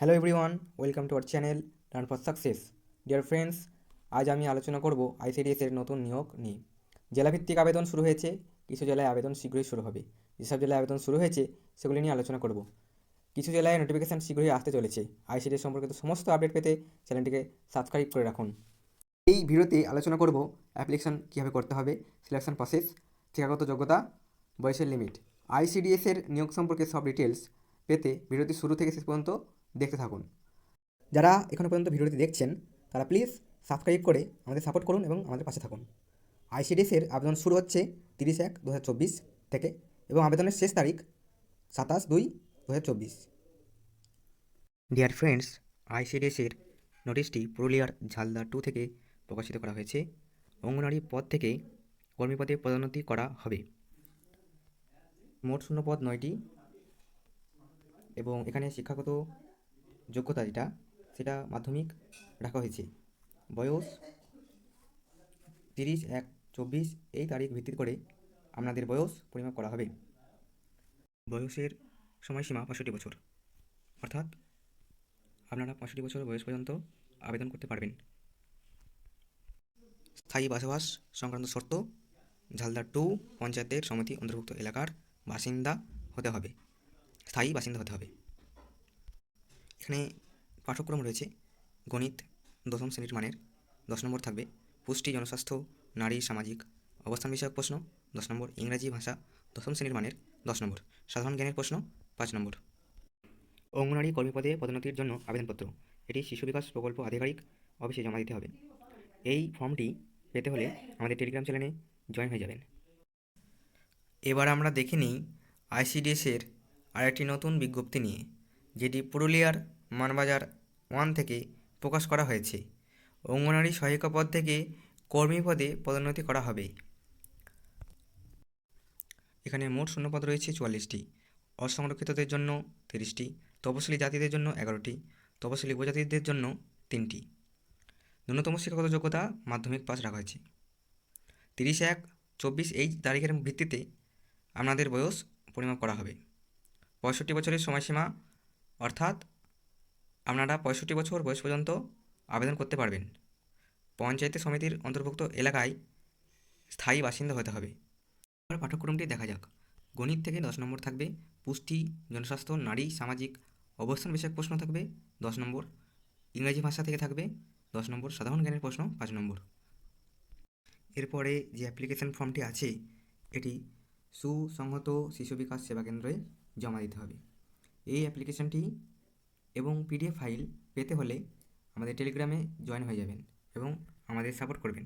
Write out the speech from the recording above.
Hello everyone, welcome to our channel learn for success. Dear friends, আজ আমি আলোচনা করব আইসিডিএস এর নতুন নিয়োগ নিয়ে। জেলাভিত্তিক আবেদন শুরু হয়েছে, কিছু জেলায় আবেদন শীঘ্রই শুরু হবে। যেসব জেলায় আবেদন শুরু হয়েছে সেগুলি নিয়ে আলোচনা করব। কিছু জেলায় নোটিফিকেশান শীঘ্রই আসতে চলেছে। আইসিডিএস সম্পর্কিত সমস্ত আপডেট পেতে চ্যানেলটিকে সাবস্ক্রাইব করে রাখুন। এই ভিডিওতে আলোচনা করব অ্যাপ্লিকেশন কীভাবে করতে হবে, সিলেকশন প্রসেস, শিক্ষাগত যোগ্যতা, বয়সের লিমিট। আইসিডিএস এর নিয়োগ সম্পর্কে সব ডিটেলস পেতে ভিডিওটি শুরু থেকে শেষ পর্যন্ত দেখতে থাকুন। যারা এখনও পর্যন্ত ভিডিওটি দেখছেন তারা প্লিজ সাবস্ক্রাইব করে আমাদের সাপোর্ট করুন এবং আমাদের পাশে থাকুন। আইসিডিএসের আবেদন শুরু হচ্ছে 30/1/2024 থেকে এবং আবেদনের শেষ তারিখ 27/2/2024। ডিয়ার ফ্রেন্ডস, আইসিডিএসের নোটিশটি পুরুলিয়ার ঝালদা 2 থেকে প্রকাশিত করা হয়েছে। অঙ্গনারী পদ থেকে কর্মী পদে পদোন্নতি করা হবে। মোট শূন্যপদ 9টি এবং এখানে শিক্ষাগত যোগ্যতা যেটা সেটা মাধ্যমিক রাখা হয়েছে। বয়স 30/1/24 এই তারিখ ভিত্তি করে আপনাদের বয়স পরিমাপ করা হবে। বয়সের সময়সীমা 65 বছর, অর্থাৎ আপনারা 65 বছর বয়স পর্যন্ত আবেদন করতে পারবেন। স্থায়ী বসবাস সংক্রান্ত শর্ত: ঝালদা 2 পঞ্চায়েতের সমিতি অন্তর্ভুক্ত এলাকার বাসিন্দা হতে হবে, স্থায়ী বাসিন্দা হতে হবে। এখানে পাঠ্যক্রম রয়েছে গণিত 10ম শ্রেণীর মানের 10 নম্বর থাকবে, পুষ্টি, জনস্বাস্থ্য, নারী, সামাজিক অবস্থান বিষয়ক প্রশ্ন 10 নম্বর, ইংরাজি ভাষা 10ম শ্রেণীর মানের 10 নম্বর, সাধারণ জ্ঞানের প্রশ্ন 5 নম্বর। অঙ্গনারী কর্মী পদে পদোন্নতির জন্য আবেদনপত্র, এটি শিশু বিকাশ প্রকল্প আধিকারিক অফিসে জমা দিতে হবে। এই ফর্মটি পেতে হলে আমাদের টেলিগ্রাম চ্যানেলে জয়েন হয়ে যাবেন। এবার আমরা দেখে নিই আইসিডিএসের আরেকটি নতুন বিজ্ঞপ্তি নিয়ে, যেটি পুরুলিয়ার মানবাজার 1 থেকে প্রকাশ করা হয়েছে। অঙ্গনারী সহায়িকা পদ থেকে কর্মী পদে পদোন্নতি করা হবে। এখানে মোট শূন্যপদ রয়েছে 44টি, অসংরক্ষিতদের জন্য 30টি, তপশিলি জাতিদের জন্য 11টি, তপশিলি উপজাতিদের জন্য 3টি। ন্যূনতম শিক্ষাগত যোগ্যতা মাধ্যমিক পাস রাখা হয়েছে। 30/1/24 এই তারিখের ভিত্তিতে আপনাদের বয়স পরিমাপ করা হবে। 65 বছরের সময়সীমা, অর্থাৎ আপনারা 65 বছর বয়স পর্যন্ত আবেদন করতে পারবেন। পঞ্চায়েতের সমিতির অন্তর্ভুক্ত এলাকায় স্থায়ী বাসিন্দা হতে হবে। এবার পাঠ্যক্রমটি দেখা যাক। গণিত থেকে 10 নম্বর থাকবে, পুষ্টি, জনস্বাস্থ্য, নারী, সামাজিক অবস্থান বিষয়ক প্রশ্ন থাকবে 10 নম্বর, ইংরাজি ভাষা থেকে থাকবে 10 নম্বর, সাধারণ জ্ঞানের প্রশ্ন 5 নম্বর। এরপরে যে অ্যাপ্লিকেশন ফর্মটি আছে এটি সুসংহত শিশু বিকাশ সেবা কেন্দ্রে জমা দিতে হবে। এই অ্যাপ্লিকেশনটি এবং পিডিএফ ফাইল পেতে হলে আমাদের টেলিগ্রামে জয়েন হয়ে যাবেন এবং আমাদের সাপোর্ট করবেন।